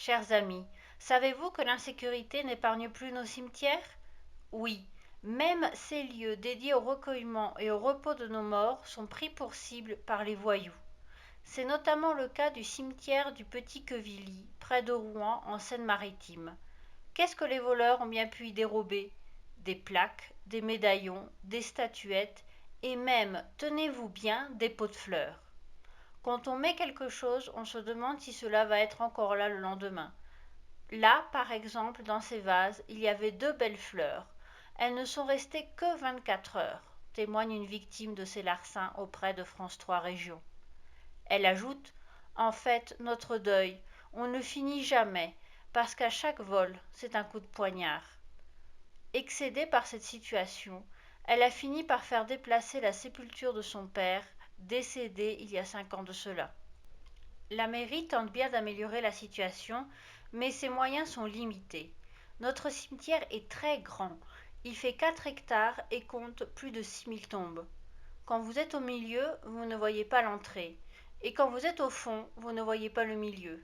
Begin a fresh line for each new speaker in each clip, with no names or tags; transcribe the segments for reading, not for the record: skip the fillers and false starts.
Chers amis, savez-vous que l'insécurité n'épargne plus nos cimetières? Oui, même ces lieux dédiés au recueillement et au repos de nos morts sont pris pour cible par les voyous. C'est notamment le cas du cimetière du Petit-Quevilly, près de Rouen, en Seine-Maritime. Qu'est-ce que les voleurs ont bien pu y dérober? Des plaques, des médaillons, des statuettes et même, tenez-vous bien, des pots de fleurs. Quand on met quelque chose, on se demande si cela va être encore là le lendemain. Là, par exemple, dans ces vases, il y avait deux belles fleurs. Elles ne sont restées que 24 heures, témoigne une victime de ces larcins auprès de France 3 Région. Elle ajoute: en fait, notre deuil, on ne finit jamais, parce qu'à chaque vol, c'est un coup de poignard. Excédée par cette situation, elle a fini par faire déplacer la sépulture de son père, décédé il y a 5 ans de cela. La mairie tente bien d'améliorer la situation, mais ses moyens sont limités. Notre cimetière est très grand. Il fait 4 hectares et compte plus de 6000 tombes. Quand vous êtes au milieu, vous ne voyez pas l'entrée. Et quand vous êtes au fond, vous ne voyez pas le milieu.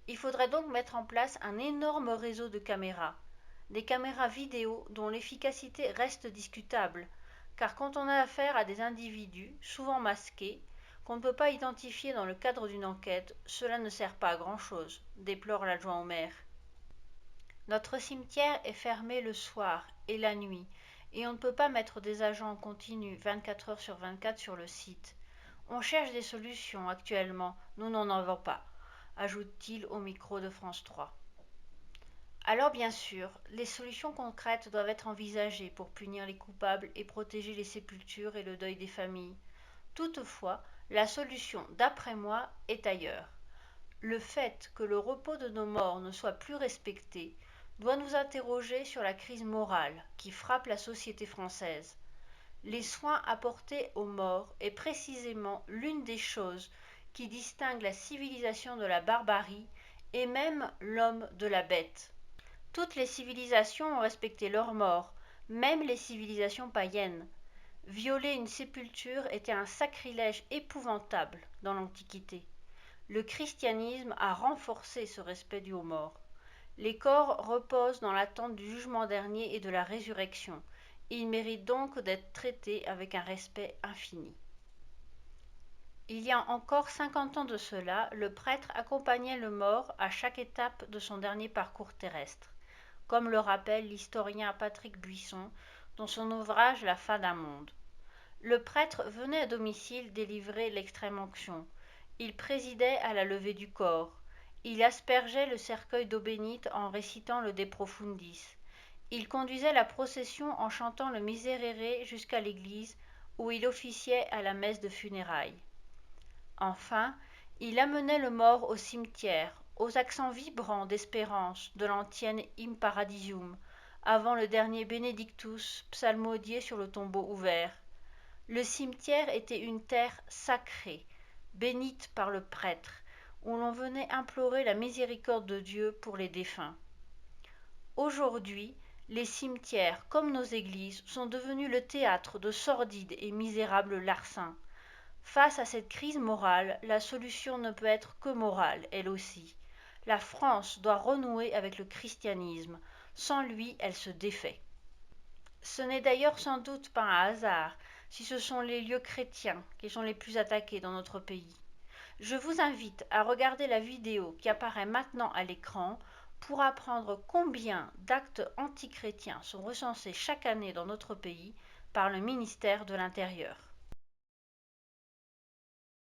Il faudrait donc mettre en place un énorme réseau de caméras. Des caméras vidéo dont l'efficacité reste discutable, car quand on a affaire à des individus, souvent masqués, qu'on ne peut pas identifier dans le cadre d'une enquête, cela ne sert pas à grand-chose, déplore l'adjoint au maire. Notre cimetière est fermé le soir et la nuit, et on ne peut pas mettre des agents en continu 24 heures sur 24 sur le site. On cherche des solutions actuellement, nous n'en avons pas, ajoute-t-il au micro de France 3. Alors bien sûr, les solutions concrètes doivent être envisagées pour punir les coupables et protéger les sépultures et le deuil des familles. Toutefois, la solution, d'après moi, est ailleurs. Le fait que le repos de nos morts ne soit plus respecté doit nous interroger sur la crise morale qui frappe la société française. Les soins apportés aux morts est précisément l'une des choses qui distinguent la civilisation de la barbarie et même l'homme de la bête. Toutes les civilisations ont respecté leurs morts, même les civilisations païennes. Violer une sépulture était un sacrilège épouvantable dans l'Antiquité. Le christianisme a renforcé ce respect dû aux morts. Les corps reposent dans l'attente du jugement dernier et de la résurrection. Ils méritent donc d'être traités avec un respect infini. Il y a encore 50 ans de cela, le prêtre accompagnait le mort à chaque étape de son dernier parcours terrestre, comme le rappelle l'historien Patrick Buisson dans son ouvrage La fin d'un monde. Le prêtre venait à domicile délivrer l'extrême-onction. Il présidait à la levée du corps. Il aspergeait le cercueil d'eau bénite en récitant le De Profundis. Il conduisait la procession en chantant le Miserere jusqu'à l'église où il officiait à la messe de funérailles. Enfin, il amenait le mort au cimetière, aux accents vibrants d'espérance de l'antienne In Paradisium, avant le dernier Benedictus psalmodié sur le tombeau ouvert. Le cimetière était une terre sacrée, bénite par le prêtre, où l'on venait implorer la miséricorde de Dieu pour les défunts. Aujourd'hui, les cimetières, comme nos églises, sont devenus le théâtre de sordides et misérables larcins. Face à cette crise morale, la solution ne peut être que morale, elle aussi. La France doit renouer avec le christianisme. Sans lui, elle se défait. Ce n'est d'ailleurs sans doute pas un hasard si ce sont les lieux chrétiens qui sont les plus attaqués dans notre pays. Je vous invite à regarder la vidéo qui apparaît maintenant à l'écran pour apprendre combien d'actes antichrétiens sont recensés chaque année dans notre pays par le ministère de l'Intérieur.